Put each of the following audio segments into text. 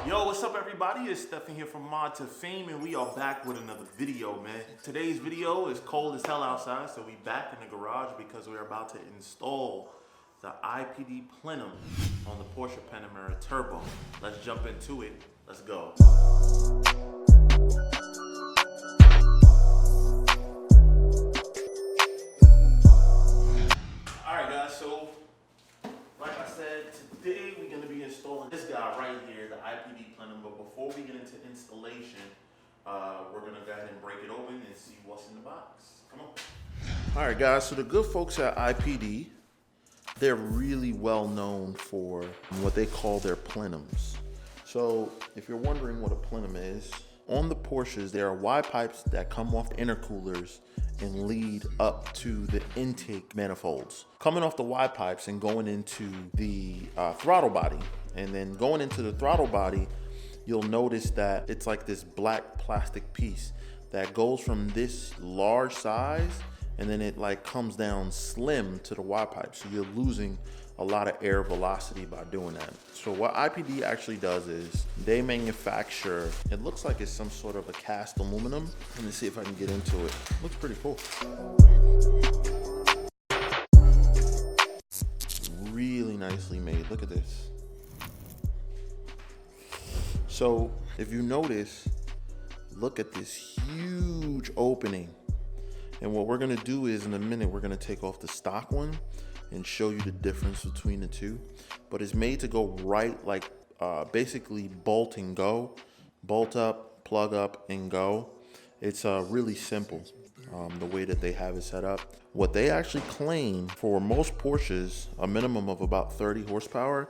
Yo, what's up everybody? It's Stefan here from Mod2Fame and we are back with another video, man. Today's video is cold as hell outside, so we back in the garage because we're about to install the IPD Plenum on the Porsche Panamera Turbo. Let's jump into it. Let's go. Alright guys, so like I said, today we're going to be installing this guy right here, the IPD Plenum. But before we get into installation, we're going to go ahead and break it open and see what's in the box. Come on. Alright guys, so the good folks at IPD, they're really well known for what they call their plenums. So if you're wondering what a plenum is, on the Porsches, there are Y pipes that come off the intercoolers and lead up to the intake manifolds. Coming off the Y pipes and going into the throttle body. And then going into the throttle body, you'll notice that it's like this black plastic piece that goes from this large size and then it like comes down slim to the Y pipe. So you're losing a lot of air velocity by doing that. So what IPD actually does is they manufacture, it looks like it's some sort of a cast aluminum. Let me see if I can get into it. Looks pretty cool. Really nicely made, look at this. So if you notice, look at this huge opening. And what we're gonna do is in a minute, we're gonna take off the stock one and show you the difference between the two. But it's made to go right, like basically bolt and go. Bolt up, plug up and go. It's really simple, the way that they have it set up. What they actually claim for most Porsches, a minimum of about 30 horsepower,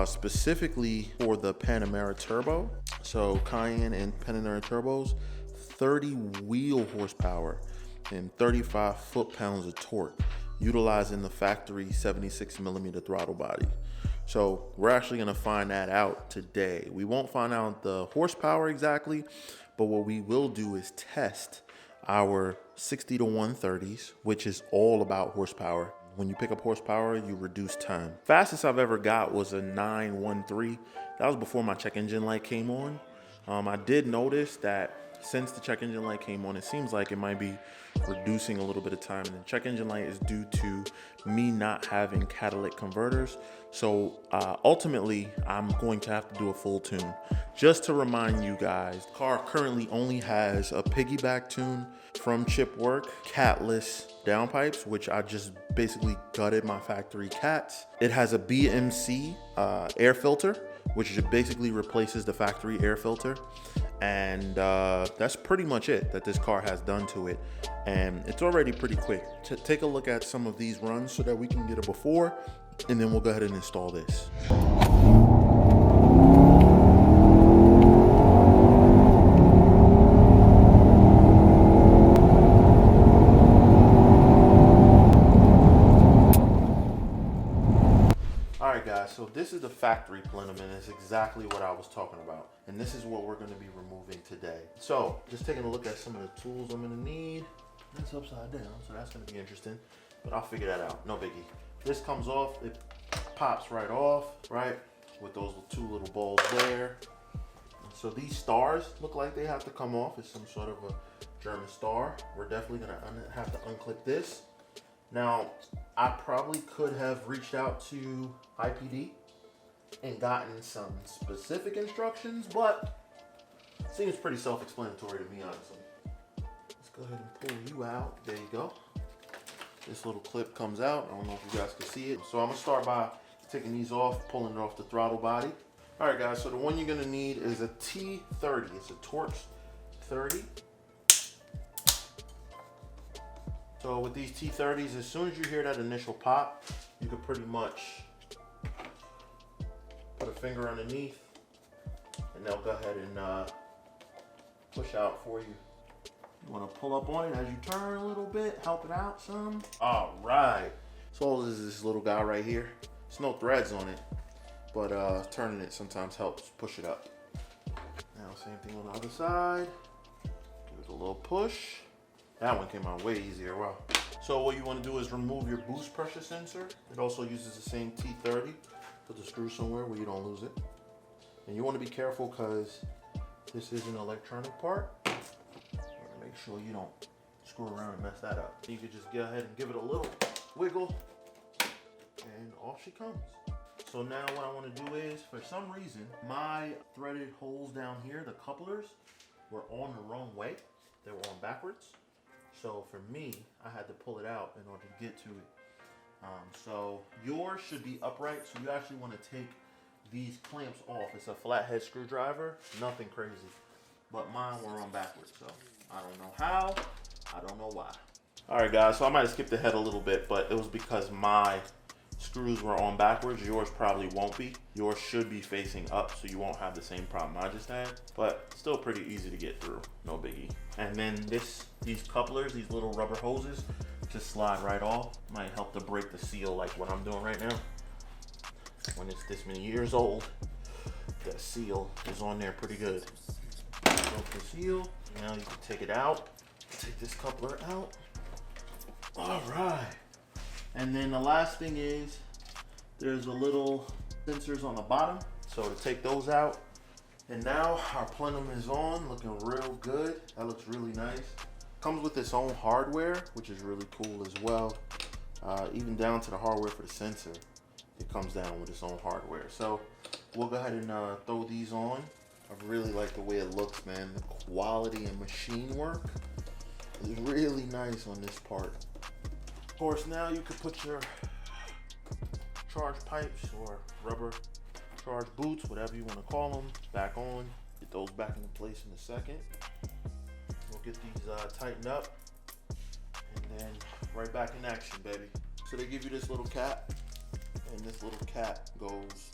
specifically for the Panamera Turbo. So Cayenne and Panamera Turbos, 30 wheel horsepower and 35 foot-pounds of torque, utilizing the factory 76mm throttle body. So we're actually gonna find that out today. We won't find out the horsepower exactly, but what we will do is test our 60 to 130s, which is all about horsepower. When you pick up horsepower, you reduce time. Fastest I've ever got was a 913. That was before my check engine light came on. I did notice that since the check engine light came on, it seems like it might be reducing a little bit of time. And the check engine light is due to me not having catalytic converters. So ultimately, I'm going to have to do a full tune. Just to remind you guys, the car currently only has a piggyback tune from Chipwork, catless downpipes, which I just basically gutted my factory cats. It has a BMC air filter, which basically replaces the factory air filter. And that's pretty much it that this car has done to it. And it's already pretty quick. Take a look at some of these runs so that we can get a before, and then we'll go ahead and install this. So this is the factory plenum, and it's exactly what I was talking about. And this is what we're going to be removing today. So just taking a look at some of the tools I'm going to need. It's upside down, so that's going to be interesting. But I'll figure that out, no biggie. This comes off, it pops right off, right? With those two little balls there. So these stars look like they have to come off. It's some sort of a German star. We're definitely going to have to unclip this. Now, I probably could have reached out to IPD and gotten some specific instructions, but it seems pretty self-explanatory to me, honestly. Let's go ahead and pull you out. There you go. This little clip comes out. I don't know if you guys can see it. So I'm gonna start by taking these off, pulling it off the throttle body. All right, guys, so the one you're gonna need is a T30. It's a Torx 30. So with these T30s, as soon as you hear that initial pop, you can pretty much put a finger underneath and they'll go ahead and push out for you. You want to pull up on it as you turn a little bit, help it out some. All right. So all this is this little guy right here. There's no threads on it, but turning it sometimes helps push it up. Now same thing on the other side. Give it a little push. That one came out way easier, wow. So what you want to do is remove your boost pressure sensor. It also uses the same T30. Put the screw somewhere where you don't lose it. And you want to be careful because this is an electronic part. Make sure you don't screw around and mess that up. You could just go ahead and give it a little wiggle and off she comes. So now what I want to do is, for some reason, my threaded holes down here, the couplers, were on the wrong way. They were on backwards. So for me, I had to pull it out in order to get to it. So yours should be upright. So you actually want to take these clamps off. It's a flathead screwdriver, nothing crazy. But mine were on backwards, so I don't know how, I don't know why. All right guys, so I might have skipped ahead a little bit, but it was because my screws were on backwards. Yours probably won't be. Yours should be facing up, so you won't have the same problem I just had, but still pretty easy to get through, no biggie. And then these couplers, these little rubber hoses, just slide right off. Might help to break the seal like what I'm doing right now. When it's this many years old, the seal is on there pretty good. Broke the seal. Now you can take it out. Take this coupler out. All right. And then the last thing is there's a little sensors on the bottom. So to take those out. And now our plenum is on, looking real good. That looks really nice. Comes with its own hardware, which is really cool as well. Even down to the hardware for the sensor. It comes down with its own hardware. So we'll go ahead and throw these on. I really like the way it looks, man. The quality and machine work is really nice on this part. Of course, now you could put your charge pipes or rubber charge boots, whatever you want to call them, back on. Get those back into place in a second. We'll get these tightened up and then right back in action, baby. So they give you this little cap. And this little cap goes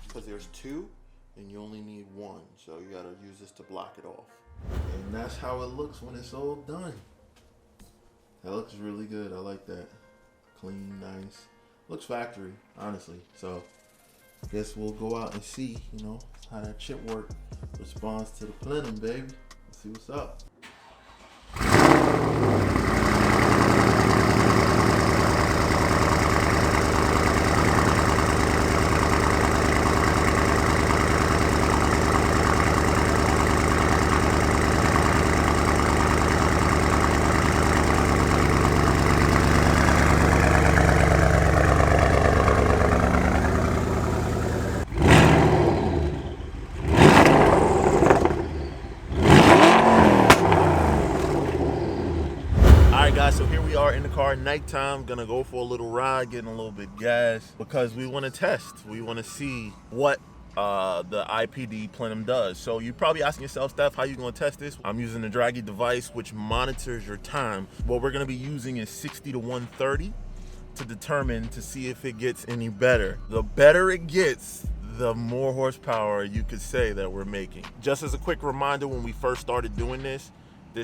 because there's two and you only need one, so you gotta use this to block it off. And that's how it looks when it's all done. That looks really good. I like that. Clean, nice. Looks factory, honestly. So I guess we'll go out and see, you know, how that chip work responds to the plenum, baby. Let's see what's up. So here we are in the car, nighttime, gonna go for a little ride, getting a little bit gas because we want to test. We want to see what the IPD Plenum does. So you're probably asking yourself, Steph, how you gonna test this? I'm using the Draggy device, which monitors your time. What we're gonna be using is 60 to 130 to determine to see if it gets any better. The better it gets, the more horsepower you could say that we're making. Just as a quick reminder, when we first started doing this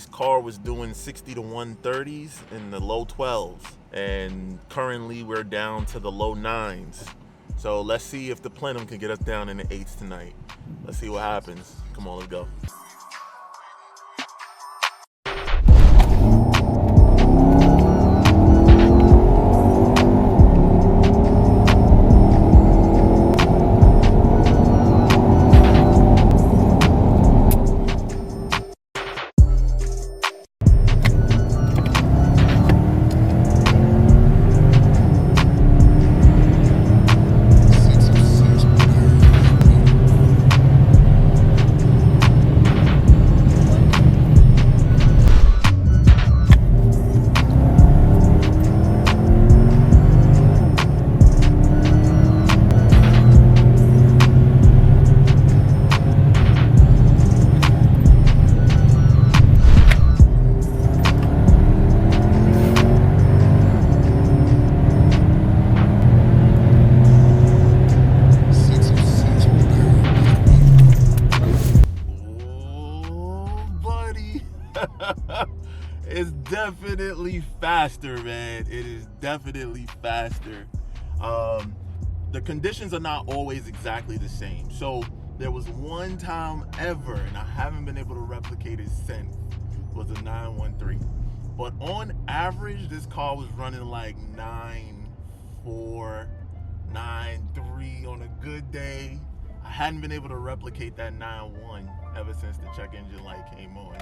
car was doing 60 to 130s in the low 12s, and currently we're down to the low 9s. So let's see if the plenum can get us down in the 8s tonight. Let's see what happens. Come on, let's go. It's definitely faster, man. It is definitely faster. The conditions are not always exactly the same. So there was one time ever, and I haven't been able to replicate it since, was a 913. But on average, this car was running like 9.4, 9.3 on a good day. I hadn't been able to replicate that 9.1 ever since the check engine light came on.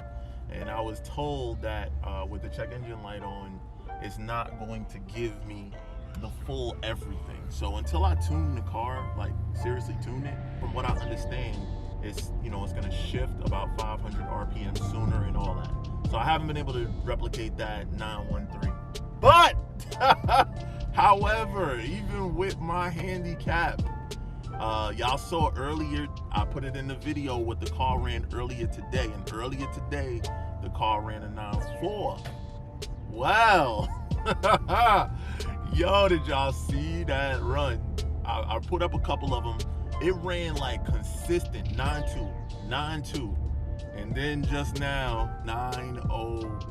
And I was told that with the check engine light on, it's not going to give me the full everything. So until I tune the car, like seriously tune it, from what I understand, it's, you know, it's gonna shift about 500 RPM sooner and all that. So I haven't been able to replicate that 913. But, however, even with my handicap, y'all saw earlier, I put it in the video what the car ran earlier today. And earlier today, the car ran a 9.4. Wow. Yo, did y'all see that run? I put up a couple of them. It ran like consistent 9.2, 9.2, and then just now 9.0,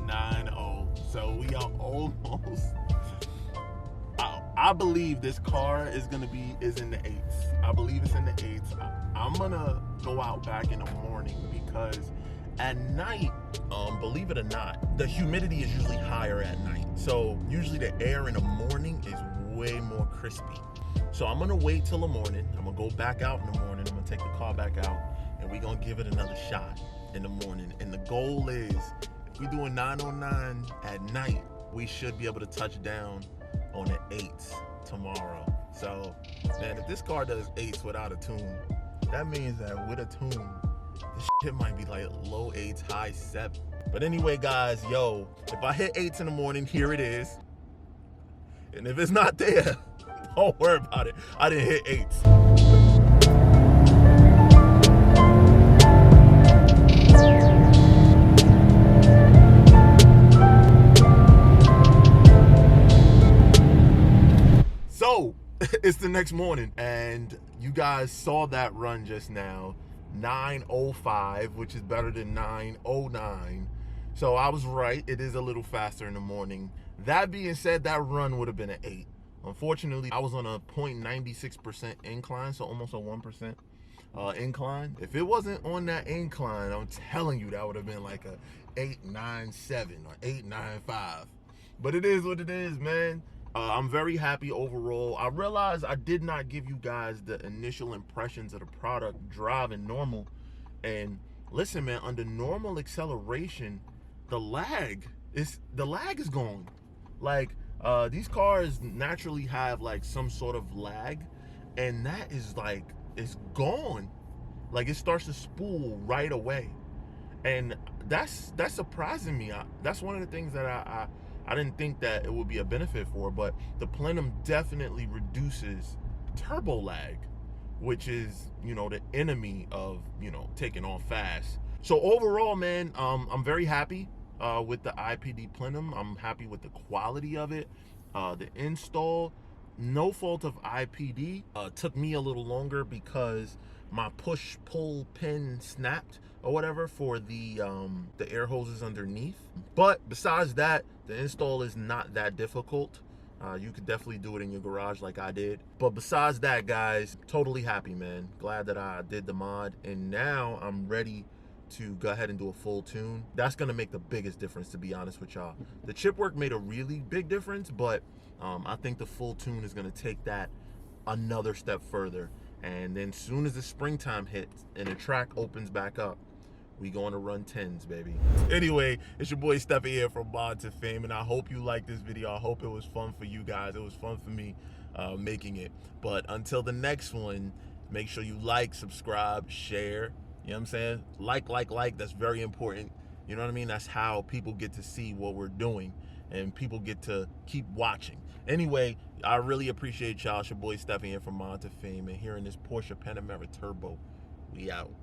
9.0. So we are almost. I believe this car is in the 8s. I believe it's in the 8s. I'm gonna go out back in the morning because at night, believe it or not, the humidity is usually higher at night. So usually the air in the morning is way more crispy. So I'm gonna wait till the morning. I'm gonna go back out in the morning. I'm gonna take the car back out and we're gonna give it another shot in the morning. And the goal is, if we do a 909 at night, we should be able to touch down on the 8s tomorrow. So, man, if this car does 8s without a tune, that means that with a tune, this shit might be like low 8s, high 7. But anyway, guys, yo, if I hit 8s in the morning, here it is. And if it's not there, don't worry about it. I didn't hit 8s. So, it's the next morning, and you guys saw that run just now, 9.05, which is better than 9.09. So I was right, it is a little faster in the morning. That being said, that run would have been an 8. Unfortunately, I was on a 0.96% incline, so almost a 1% incline. If it wasn't on that incline, I'm telling you, that would have been like a 8.97 or 8.95. But it is what it is, man. I'm very happy overall. I realized I did not give you guys the initial impressions of the product driving normal. And listen, man, under normal acceleration, the lag is gone. Like, these cars naturally have like some sort of lag, and that is like, it's gone. Like, it starts to spool right away. And that's surprising me. That's one of the things that I didn't think that it would be a benefit for, but the Plenum definitely reduces turbo lag, which is, you know, the enemy of, you know, taking off fast. So overall, man, I'm very happy with the IPD Plenum. I'm happy with the quality of it. The install, no fault of IPD. Took me a little longer because my push-pull pin snapped or whatever for the air hoses underneath. But besides that, the install is not that difficult. You could definitely do it in your garage like I did. But besides that, guys, totally happy, man. Glad that I did the mod, and now I'm ready to go ahead and do a full tune. That's gonna make the biggest difference, to be honest with y'all. The chip work made a really big difference, but I think the full tune is gonna take that another step further. And then soon as the springtime hits and the track opens back up, we going to run 10s, baby. Anyway, it's your boy Steffi here from Mod2Fame, and I hope you liked this video. I hope it was fun for you guys. It was fun for me making it. But until the next one, make sure you like, subscribe, share. You know what I'm saying? Like, that's very important. You know what I mean? That's how people get to see what we're doing, and people get to keep watching. Anyway, I really appreciate y'all. It's your boy Steffi here from Mod2Fame, and here in this Porsche Panamera Turbo. We out.